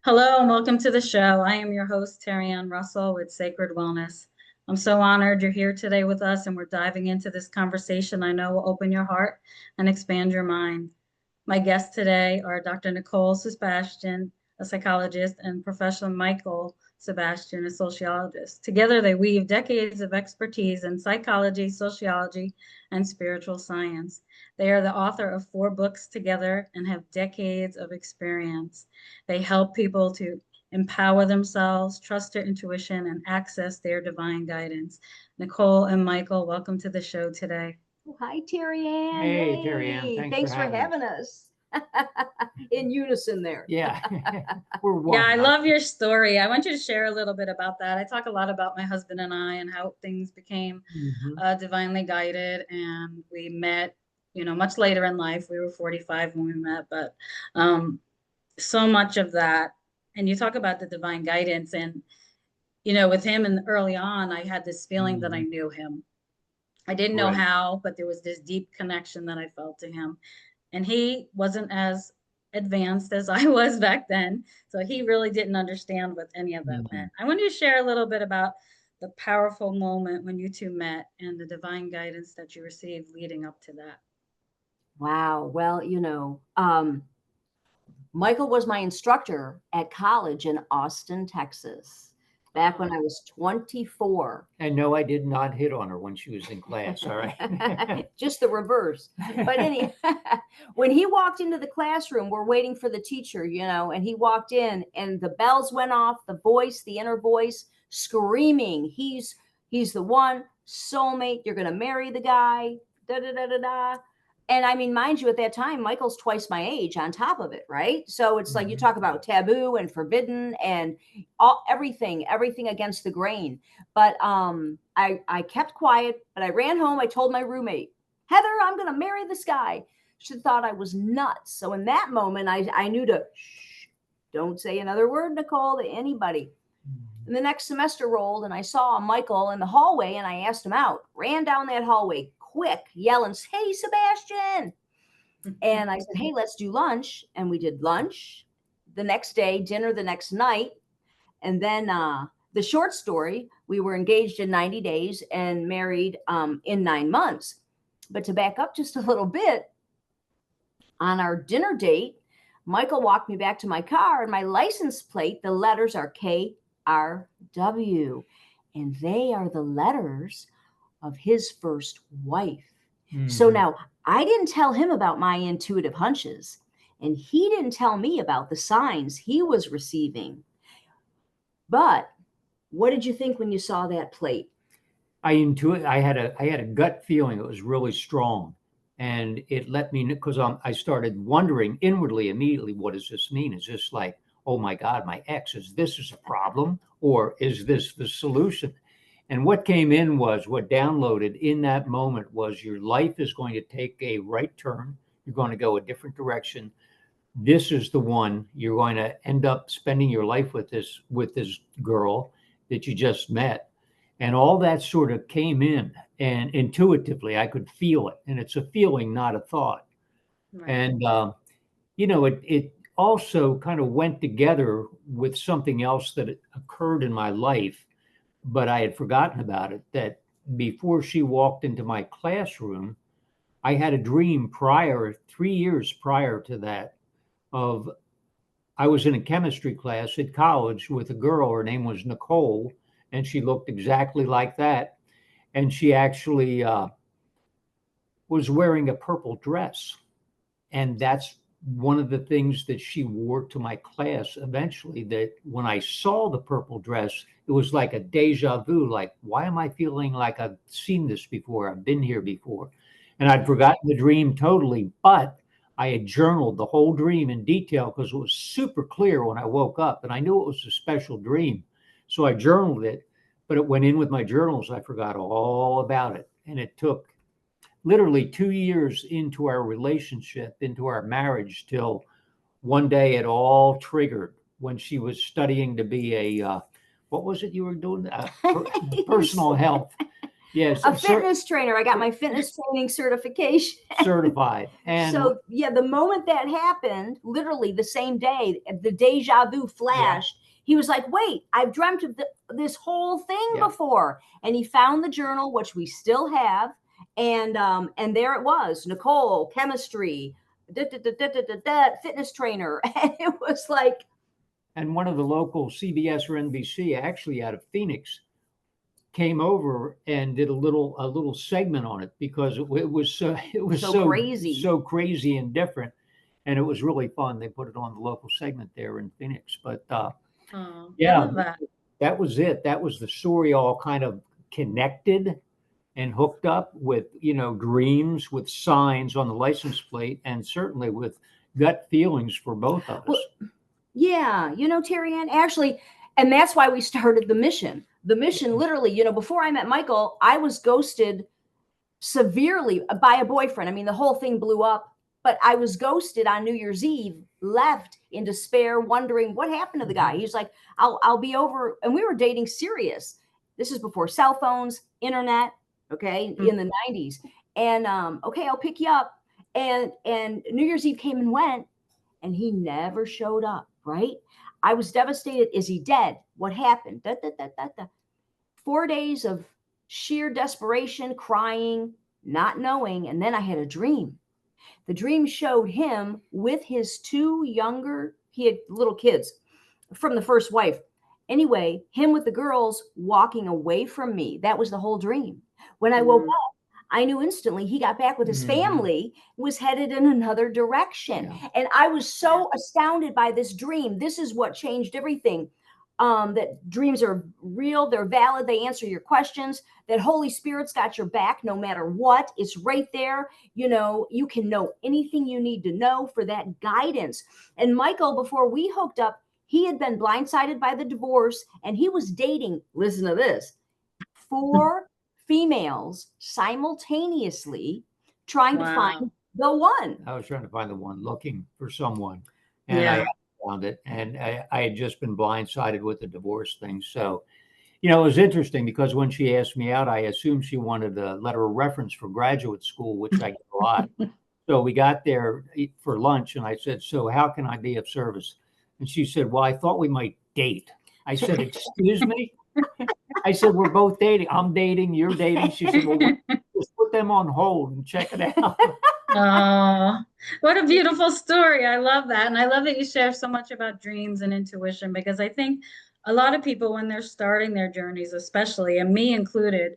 Hello and welcome to the show. I am your host, Terry Ann Russell with Sacred Wellness. I'm so honored you're here today with us and we're diving into this conversation I know will open your heart and expand your mind. My guests today are Dr. Nicole Sebastian, a psychologist, and Professor Michael Sebastian, a sociologist. Together, they weave decades of expertise in psychology, sociology, and spiritual science. They are the author of 4 books together and have decades of experience. They help people to empower themselves, trust their intuition, and access their divine guidance. Nicole and Michael, welcome to the show today. Oh, hi, Terry Ann. Hey, Terry Ann, Hey, thanks for thanks for having having us. In unison there. Yeah, we're Yeah, one. I love your story. I want you to share a little bit about that. I talk a lot about my husband and I and how things became Mhm. divinely guided. And we met, much later in life. We were 45 when we met, but um, so much of that. And you talk about the divine guidance. And, with him and early on, I had this feeling that I Mhm. knew him. I didn't know Right. how, but there was this deep connection that I felt to him. And he wasn't as advanced as I was back then. So he really didn't understand what any of that Mhm. meant. I want you to share a little bit about the powerful moment when you two met and the divine guidance that you received leading up to that. Wow. Well, Michael was my instructor at college in Austin, Texas, back when Oh, I was 24. And no, I did not hit on her when she was in class. All right. Just the reverse. But when he walked into the classroom, we're waiting for the teacher, and he walked in and the bells went off, the inner voice screaming, he's the one, soulmate, you're going to marry the guy, da da da da da. And I mean, mind you, at that time, Michael's twice my age on top of it, right? So it's like you Mhm. talk about taboo and forbidden and everything against the grain. But I kept quiet, but I ran home. I told my roommate, Heather, I'm going to marry this guy. She thought I was nuts. So in that moment, I knew to shh, don't say another word, Nicole, to anybody. And the next semester rolled, and I saw Michael in the hallway, and I asked him out. Ran down that hallway quick, yelling, "Hey, Sebastian!" And I said, "Hey, let's do lunch." And we did lunch the next day, dinner the next night, and then the short story, we were engaged in 90 days and married in 9 months. But to back up just a little bit, on our dinner date, Michael walked me back to my car, and my license plate, the letters are KRW, and they are the letters of his first wife. So Mhm. now I didn't tell him about my intuitive hunches, and he didn't tell me about the signs he was receiving. But what did you think when you saw that plate? I had a gut feeling it was really strong, and it let me because I started wondering inwardly immediately, what does this mean? Is this like, oh my God, my ex? Is this is a problem, or is this the solution? And what came in was what downloaded in that moment was your life is going to take a right turn. You're going to go a different direction. This is the one you're going to end up spending your life with this girl that you just met. And all that sort of came in, and intuitively I could feel it, and it's a feeling, not a thought. right. And it also kind of went together with something else that occurred in my life, but I had forgotten about it. That before she walked into my classroom, I had a dream 3 years prior to that, of I was in a chemistry class at college with a girl. Her name was Nicole, and she looked exactly like that. And she actually was wearing a purple dress. And that's one of the things that she wore to my class eventually. That when I saw the purple dress, it was like a deja vu, like, why am I feeling like I've seen this before? I've been here before. And I'd Yeah. forgotten the dream totally, but I had journaled the whole dream in detail because it was super clear when I woke up, and I knew it was a special dream. So I journaled it, but it went in with my journals. I forgot all about it. And it took literally 2 years into our relationship, into our marriage, till one day it all triggered when she was studying to be a what was it you were doing? Personal health. Yes, A fitness trainer. I got my fitness training certification. certified. And So yeah, the moment that happened, literally the same day, the deja vu flashed. He was like, "Wait, I've dreamt of this whole thing before." And he found the journal, which we still have, and there it was, Nicole, chemistry, fitness trainer, and it was like. And one of the local CBS or NBC, actually out of Phoenix, came over and did a little segment on it because it was so crazy and different, and it was really fun. They put it on the local segment there in Phoenix. But I yeah, love that. that was it. That was the story, all kind of connected and hooked up with, dreams, with signs on the license plate, and certainly with gut feelings for both of us. Well, yeah, Terry Ann, actually, and that's why we started the mission. The mission, literally, before I met Michael, I was ghosted severely by a boyfriend. I mean, the whole thing blew up, but I was ghosted on New Year's Eve, left in despair, wondering what happened to the guy. He's like, I'll be over. And we were dating serious. This is before cell phones, internet, okay, in the 90s. And okay, I'll pick you up. And New Year's Eve came and went, and he never showed up, right? I was devastated. Is he dead? What happened? 4 days of sheer desperation, crying, not knowing. And then I had a dream. The dream showed him with his he had little kids from the first wife. Anyway, him with the girls walking away from me. That was the whole dream. When I woke up, I knew instantly he got back with his family, was headed in another direction. Yeah. And I was so astounded by this dream. This is what changed everything. That dreams are real, they're valid, they answer your questions, that Holy Spirit's got your back no matter what. It's right there. You can know anything you need to know for that guidance. And Michael, before we hooked up, he had been blindsided by the divorce, and he was dating, listen to this, 4 females simultaneously, trying to find the one. I was trying to find the one, looking for someone, and I found it. And I had just been blindsided with the divorce thing. So, it was interesting because when she asked me out, I assumed she wanted a letter of reference for graduate school, which I get a lot. So we got there for lunch, and I said, "So how can I be of service?" And she said, "Well, I thought we might date." I said, "Excuse me?" I said, "We're both dating. I'm dating, you're dating." She said, "Well, just put them on hold and check it out." Oh, what a beautiful story. I love that. And I love that you share so much about dreams and intuition, because I think a lot of people, when they're starting their journeys, especially, and me included,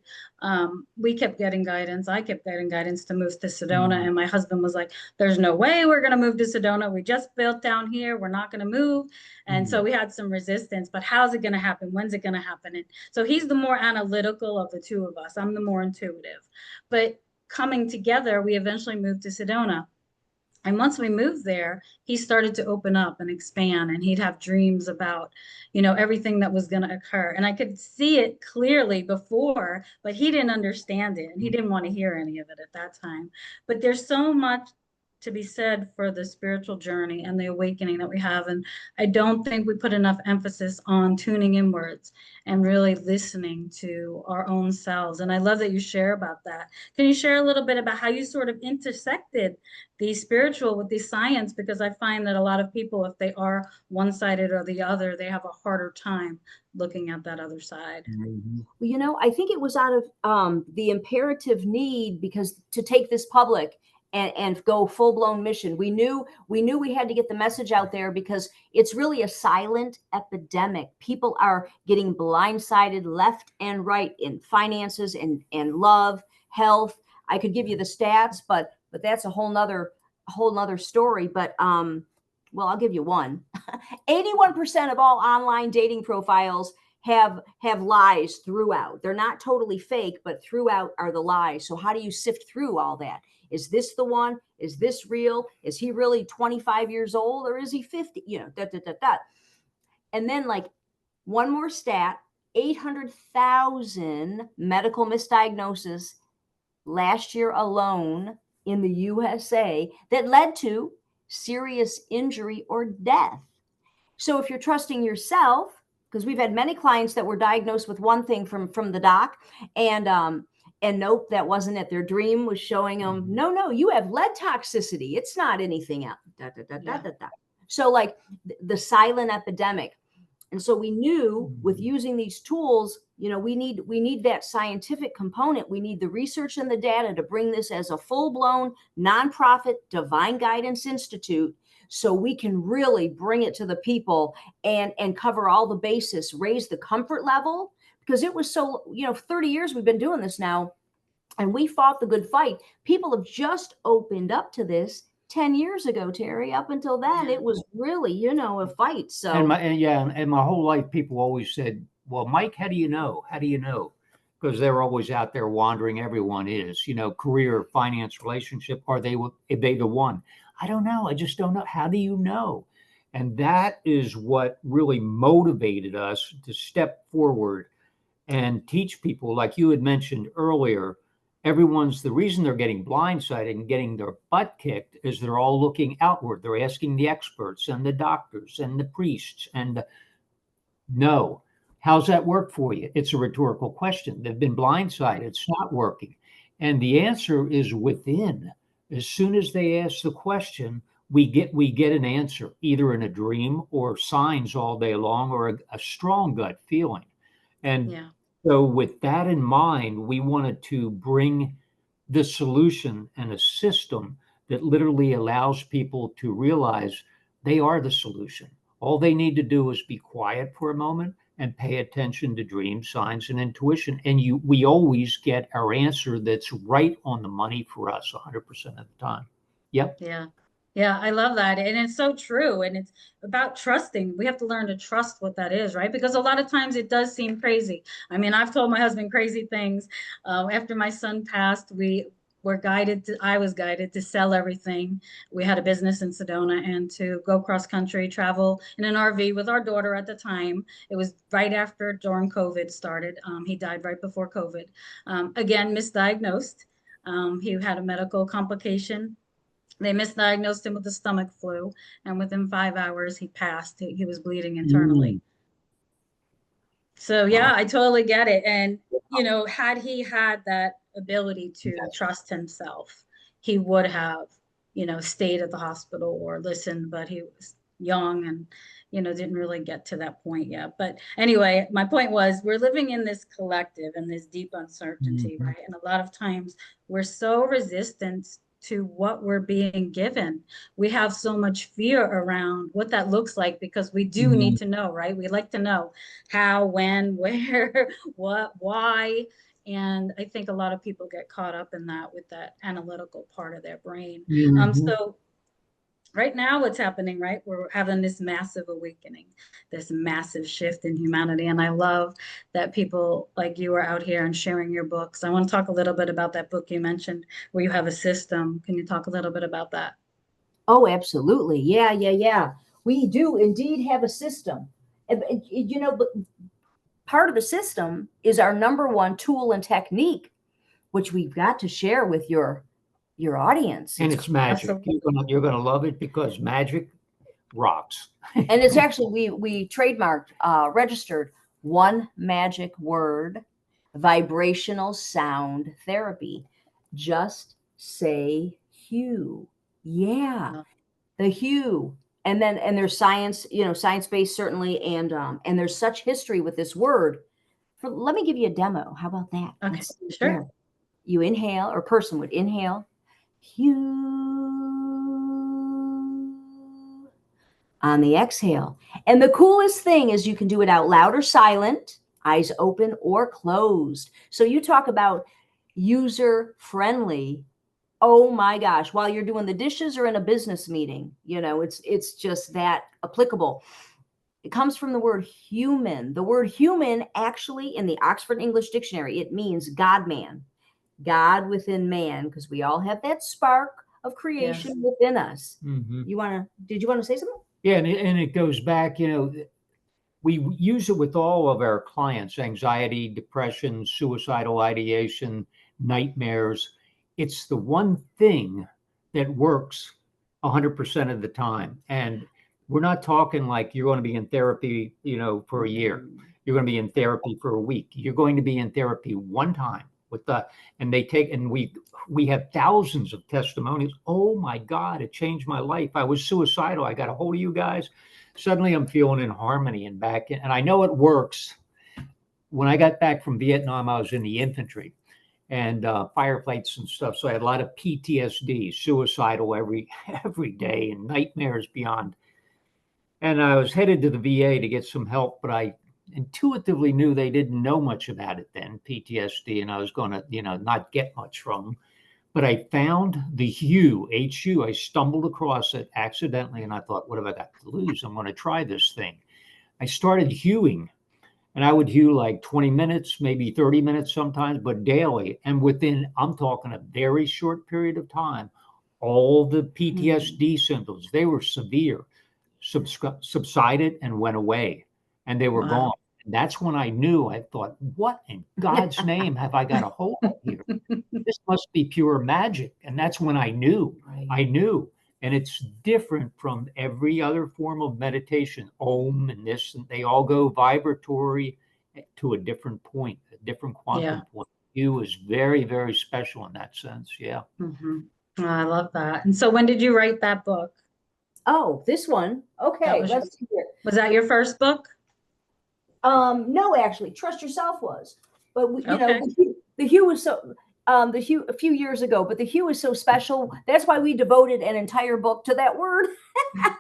we kept getting guidance. I kept getting guidance to move to Sedona. And my husband was like, "There's no way we're going to move to Sedona. We just built down here. We're not going to move." And so we had some resistance, but how's it going to happen? When's it going to happen? And so he's the more analytical of the two of us. I'm the more intuitive. But coming together, we eventually moved to Sedona. And once we moved there, he started to open up and expand, and he'd have dreams about, everything that was going to occur. And I could see it clearly before, but he didn't understand it, and he didn't want to hear any of it at that time. But there's so much to be said for the spiritual journey and the awakening that we have. And I don't think we put enough emphasis on tuning inwards and really listening to our own selves. And I love that you share about that. Can you share a little bit about how you sort of intersected the spiritual with the science? Because I find that a lot of people, if they are one-sided or the other, they have a harder time looking at that other side. Well, I think it was out of the imperative need, because to take this public and go full-blown mission, we knew we had to get the message out there, because it's really a silent epidemic. People are getting blindsided left and right in finances and love, health. I could give you the stats, but that's a whole nother story. But well, I'll give you one. 81% of all online dating profiles have lies throughout. They're not totally fake, but throughout are the lies. So how do you sift through all that? Is this the one? Is this real? Is he really 25 years old, or is he 50? And then, like, one more stat, 800,000 medical misdiagnoses last year alone in the USA that led to serious injury or death. So if you're trusting yourself, because we've had many clients that were diagnosed with one thing from the doc, and And nope, that wasn't it. Their dream was showing them, no, you have lead toxicity. It's not anything else. Da, da, da, da, Yeah. da, da. So like the silent epidemic. And so we knew with using these tools, we need that scientific component. We need the research and the data to bring this as a full-blown nonprofit divine guidance institute, so we can really bring it to the people and cover all the bases, raise the comfort level, because it was so, 30 years we've been doing this now, and we fought the good fight. People have just opened up to this 10 years ago, Terry. Up until then, Yeah. it was really, a fight. So And my whole life, people always said, well, Mike, how do you know? How do you know? Because they're always out there wandering. Everyone is, career, finance, relationship. Are they the one? I don't know. I just don't know. How do you know? And that is what really motivated us to step forward and teach people, like you had mentioned earlier. The reason they're getting blindsided and getting their butt kicked is they're all looking outward. They're asking the experts and the doctors and the priests no. How's that work for you? It's a rhetorical question. They've been blindsided. It's not working. And the answer is within. As soon as they ask the question, we get an answer, either in a dream or signs all day long, or a strong gut feeling. And Yeah. so with that in mind, we wanted to bring the solution and a system that literally allows people to realize they are the solution. All they need to do is be quiet for a moment and pay attention to dreams, signs, and intuition. And we always get our answer that's right on the money for us 100% of the time. Yep. Yeah. Yeah, I love that. And it's so true. And it's about trusting. We have to learn to trust what that is, right? Because a lot of times it does seem crazy. I mean, I've told my husband crazy things. After my son passed, I was guided to sell everything. We had a business in Sedona, and to go cross country, travel in an RV with our daughter at the time. It was right after, during COVID started. He died right before COVID. Again, misdiagnosed. He had a medical complication. They misdiagnosed him with the stomach flu, and within 5 hours, he passed. He was bleeding internally. So, yeah, Wow. I totally get it. And, had he had that ability to trust himself, he would have, stayed at the hospital or listened, but he was young and, didn't really get to that point yet. But anyway, my point was, we're living in this collective and this deep uncertainty, right? And a lot of times we're so resistant to what we're being given. We have so much fear around what that looks like, because we do need to know, right? We like to know how, when, where, what, why. And I think a lot of people get caught up in that, with that analytical part of their brain. So right now, what's happening, right? We're having this massive awakening, this massive shift in humanity. And I love that people like you are out here and sharing your books. I want to talk a little bit about that book you mentioned where you have a system. Can you talk a little bit about that? Oh, absolutely. Yeah. We do indeed have a system. But part of the system is our number one tool and technique, which we've got to share with your audience. And it's magic. Absolutely. You're gonna love it, because magic rocks. And it's actually, we trademarked, registered one magic word, vibrational sound therapy. Just say hue. Yeah. Oh. The hue. And there's science, science-based certainly. And there's such history with this word. Let me give you a demo. How about that? Okay, sure. You inhale, or person would inhale, hue. On the exhale. And the coolest thing is you can do it out loud or silent, eyes open or closed. So you talk about user friendly. Oh my gosh, while you're doing the dishes or in a business meeting, it's just that applicable. It comes from the word human. The word human, actually, in the Oxford English Dictionary, it means God-man, God within man, because we all have that spark of creation within us. Did you want to say something? Yeah, and it goes back, we use it with all of our clients: anxiety, depression, suicidal ideation, nightmares. It's the one thing that works 100% of the time. And we're not talking like you're going to be in therapy, for a year. You're going to be in therapy for a week. You're going to be in therapy one time, and we have thousands of testimonies. Oh my God, it changed my life. I was suicidal. I got a hold of you guys. Suddenly I'm feeling in harmony and and I know it works. When I got back from Vietnam, I was in the infantry and firefights and stuff. So I had a lot of PTSD, suicidal every day, and nightmares beyond. And I was headed to the VA to get some help, but I intuitively knew they didn't know much about it then, PTSD, and I was going to, not get much from them. But I found the HU. I stumbled across it accidentally, and I thought, what have I got to lose? I'm going to try this thing. I started hewing, and I would hew like 20 minutes, maybe 30 minutes sometimes, but daily. And I'm talking a very short period of time, all the PTSD symptoms, they were severe, subsided and went away, and they were gone. And that's when I knew. I thought, what in God's name have I got a hold of here? This must be pure magic. And that's when I knew. Right. I knew. And it's different from every other form of meditation, Om and this, and they all go vibratory to a different point, a different quantum point. You is very, very special in that sense. Yeah. Mm-hmm. Oh, I love that. And so when did you write that book? Oh, this one. Okay, let's see here. Was that your first book? No, actually, Trust Yourself was. But the Hue was so the Hue a few years ago, but the Hue is so special. That's why we devoted an entire book to that word. But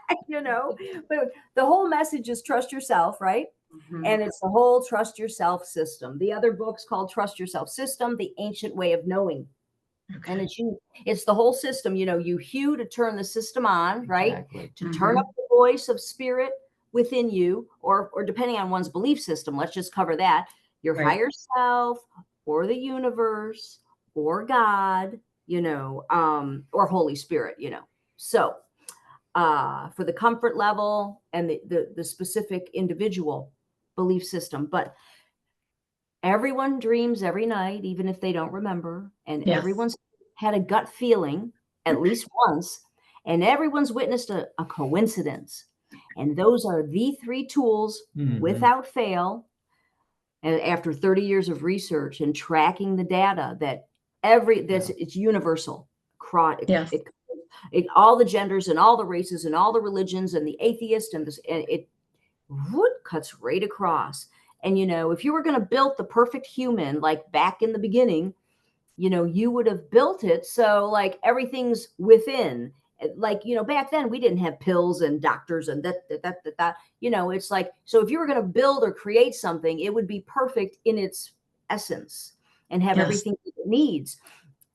the whole message is trust yourself, right? Mm-hmm. And it's the whole trust yourself system. The other book's called Trust Yourself System, The Ancient Way of Knowing. Okay. And it's the whole system. You hew to turn the system on, right? Exactly. To turn up the voice of spirit within you, or depending on one's belief system, let's just cover that, your higher self, or the universe, or God, or Holy Spirit, So for the comfort level and the specific individual belief system. But everyone dreams every night, even if they don't remember. And everyone's had a gut feeling at least once. And everyone's witnessed a coincidence. And those are the three tools without fail. And after 30 years of research and tracking the data, that it's universal. All the genders and all the races and all the religions and the atheist and it cuts right across. And, if you were going to build the perfect human, like back in the beginning, you would have built it. So like everything's within, like, back then we didn't have pills and doctors and that, it's like, so if you were going to build or create something, it would be perfect in its essence and have everything that it needs.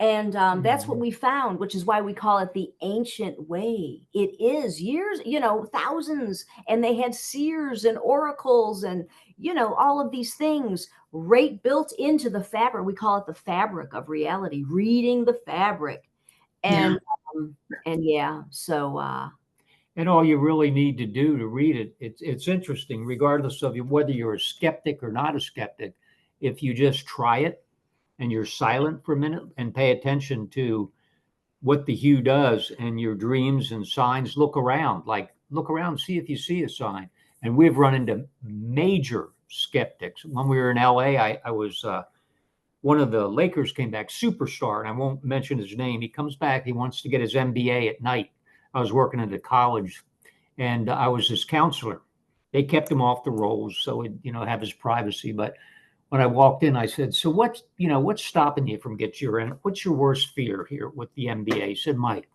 And that's what we found, which is why we call it the ancient way. It is years, thousands, and they had seers and oracles and, all of these things right built into the fabric. We call it the fabric of reality, reading the fabric. And, and all you really need to do to read it, it's interesting, regardless of whether you're a skeptic or not a skeptic, if you just try it, and you're silent for a minute and pay attention to what the Hue does and your dreams and signs, look around, see if you see a sign. And we've run into major skeptics. When we were in LA, I was, one of the Lakers came back, superstar, and I won't mention his name. He comes back, he wants to get his MBA at night. I was working at a college and I was his counselor. They kept him off the rolls so he'd, have his privacy. But when I walked in, I said, so what's stopping you from what's your worst fear here with the MBA? He said, Mike,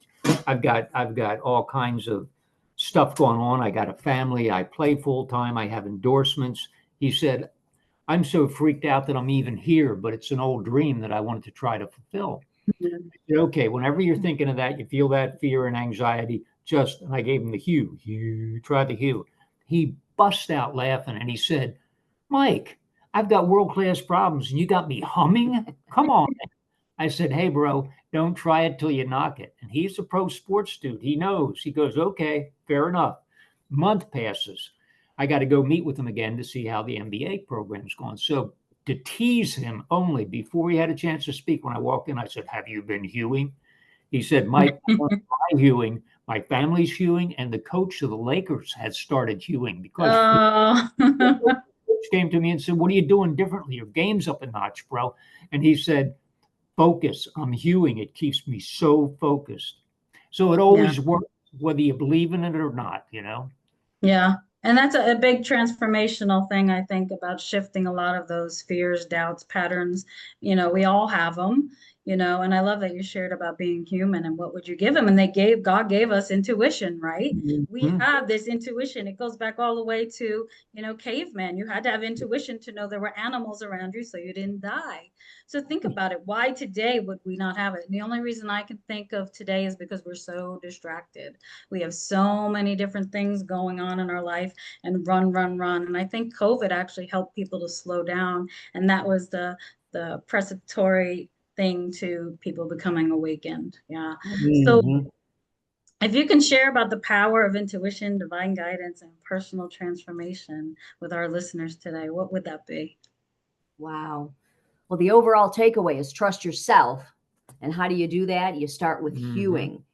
I've got all kinds of stuff going on. I got a family. I play full time. I have endorsements. He said, I'm so freaked out that I'm even here, but it's an old dream that I wanted to try to fulfill. I said, okay, whenever you're thinking of that, you feel that fear and anxiety, and I gave him the Hue, try the Hue. He bust out laughing and he said, Mike, I've got world-class problems and you got me humming? Come on. I said, hey, bro, don't try it till you knock it. And he's a pro sports dude. He knows. He goes, okay, fair enough. Month passes. I got to go meet with him again to see how the MBA program's going. So to tease him only before he had a chance to speak, when I walked in, I said, have you been hewing? He said, Mike, I'm hewing. My family's hewing, and the coach of the Lakers has started hewing because came to me and said, "What are you doing differently? Your game's up a notch, bro." And he said, "Focus. I'm hewing. It keeps me so focused." So it Yeah. always works, whether you believe in it or not, you know? Yeah. And that's a big transformational thing, I think, about shifting a lot of those fears, doubts, patterns. We all have them, and I love that you shared about being human and what would you give them. And God gave us intuition, right? We Mhm. have this intuition. It goes back all the way to, caveman. You had to have intuition to know there were animals around you so you didn't die. So think about it. Why today would we not have it? And the only reason I can think of today is because we're so distracted. We have so many different things going on in our life and run, run, run. And I think COVID actually helped people to slow down. And that was the precatory thing to people becoming awakened. Yeah. So Mhm. if you can share about the power of intuition, divine guidance, and personal transformation with our listeners today, what would that be? Wow. Well, the overall takeaway is trust yourself. And how do you do that? You start with Mhm. hewing.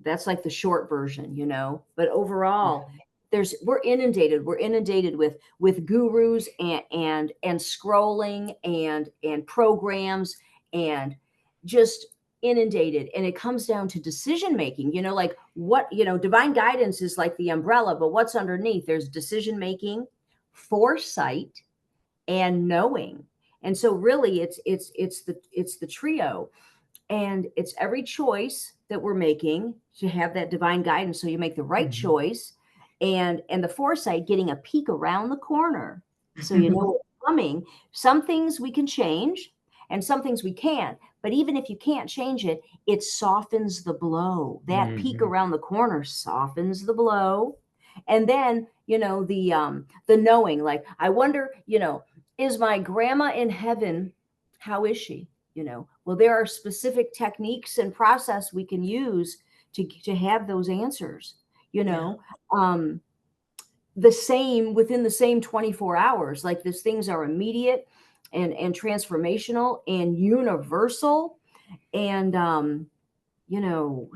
That's like the short version, but overall, we're inundated with gurus and scrolling and programs, and just inundated. And it comes down to decision making, like what, divine guidance is like the umbrella, but what's underneath? There's decision making, foresight, and knowing. And so really it's the trio, and it's every choice that we're making to have that divine guidance, so you make the right Mhm. choice, and the foresight, getting a peek around the corner so you know what's coming. Some things we can change and some things we can't, but even if you can't change it, it softens the blow. That peek Mhm. around the corner softens the blow. And then the knowing, like, I wonder, is my grandma in heaven? How is she? Well, there are specific techniques and process we can use to have those answers, you Yeah. know um the same within the same 24 hours. Like, these things are immediate and transformational and universal. And Mhm.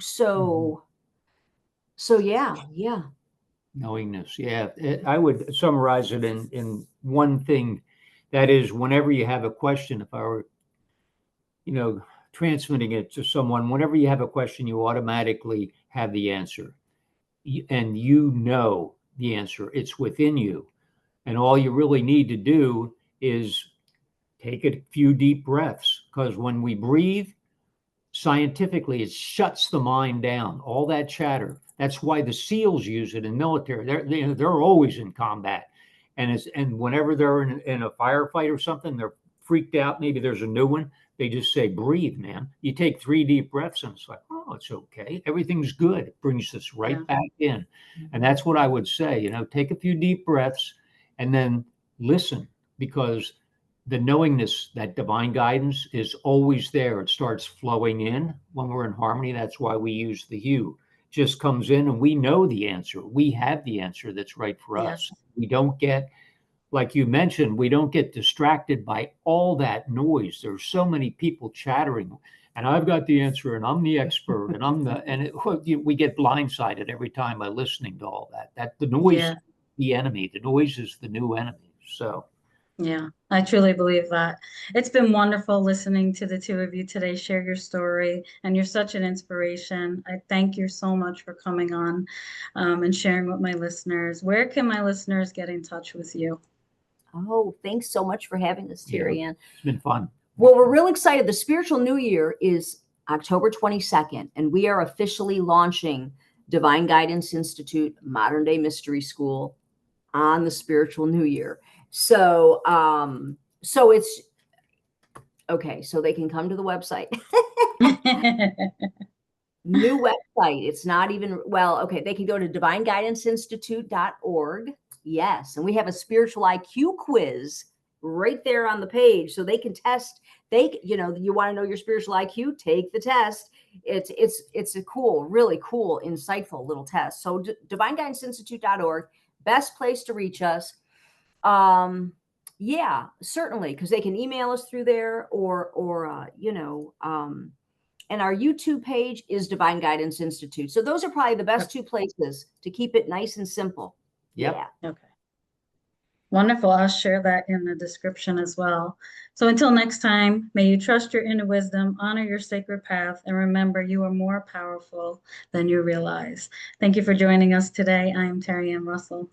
so yeah. Knowingness. Yeah. I would summarize it in one thing. That is, whenever you have a question, if I were, you know, transmitting it to someone, whenever you have a question, you automatically have the answer. And you know the answer. It's within you. And all you really need to do is take a few deep breaths, because when we breathe, scientifically, it shuts the mind down. All that chatter. That's why the SEALs use it in military. They're always in combat, and whenever they're in a firefight or something, they're freaked out. Maybe there's a new one. They just say, "Breathe, man." You take 3 deep breaths, and it's like, "Oh, it's okay. Everything's good." It brings us Yeah. right back in, and that's what I would say. Take a few deep breaths, and then listen, because the knowingness, that divine guidance, is always there. It starts flowing in when we're in harmony. That's why we use the hue. Just comes in and we know the answer. We have the answer that's right for us. Yes. We don't get, like you mentioned, we don't get distracted by all that noise. There's so many people chattering, and I've got the answer, and I'm the expert, and we get blindsided every time by listening to all that. That the noise, Yeah. the enemy. The noise is the new enemy. So. Yeah, I truly believe that. It's been wonderful listening to the two of you today share your story, and you're such an inspiration. I thank you so much for coming on and sharing with my listeners. Where can my listeners get in touch with you? Oh, thanks so much for having us, Yeah, Terry Ann. it's been fun. Well, we're real excited. The spiritual new year is October 22nd, and we are officially launching Divine Guidance Institute Modern Day Mystery School on the spiritual new year. So it's okay. So they can come to the website. New website. It's not even, well, okay. They can go to divineguidanceinstitute.org. Yes. And we have a spiritual IQ quiz right there on the page. So they can test. You want to know your spiritual IQ, take the test. It's a cool, really cool, insightful little test. So divineguidanceinstitute.org, best place to reach us. Yeah, certainly, because they can email us through there, and our YouTube page is Divine Guidance Institute. So those are probably the best two places to keep it nice and simple. Yep. Yeah. Okay. Wonderful. I'll share that in the description as well. So until next time, may you trust your inner wisdom, honor your sacred path, and remember you are more powerful than you realize. Thank you for joining us today. I am Terry Ann Russell.